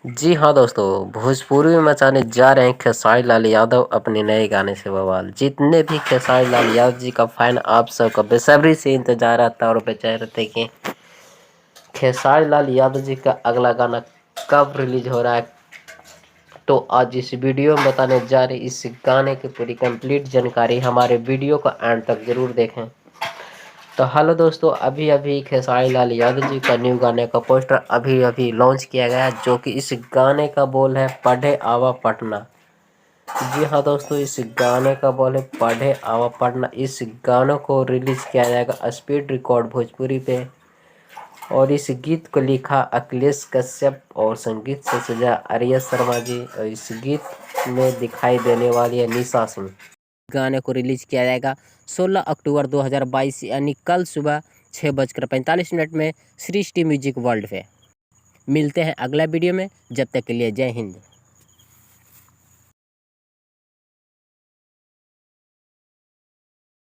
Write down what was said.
जी हाँ दोस्तों, भोजपुरी में मचाने जा रहे हैं खेसारी लाल यादव अपने नए गाने से बवाल। जितने भी खेसारी लाल यादव जी का फैन आप सबका बेसब्री से इंतजार रहता है और बेचैन रहते हैं कि खेसारी लाल यादव जी का अगला गाना कब रिलीज हो रहा है। तो आज इस वीडियो में बताने जा रहे इस गाने की पूरी कंप्लीट जानकारी। हमारे वीडियो को एंड तक जरूर देखें। तो हेलो दोस्तों, अभी अभी खेसारी लाल यादव जी का न्यू गाने का पोस्टर अभी अभी लॉन्च किया गया है, जो कि इस गाने का बोल है पढ़े आवा पटना। जी हाँ दोस्तों, इस गाने का बोल है पढ़े आवा पटना। इस गानों को रिलीज किया जाएगा स्पीड रिकॉर्ड भोजपुरी पे। और इस गीत को लिखा अखिलेश कश्यप और संगीत से सजा आर्या शर्मा जी। और इस गीत में दिखाई देने वाली है निशा सिंह। गाने को रिलीज किया जाएगा 16 अक्टूबर 2022 यानी कल सुबह 6:45 में सृष्टि म्यूजिक वर्ल्ड पे। मिलते हैं अगला वीडियो में, जब तक के लिए जय हिंद।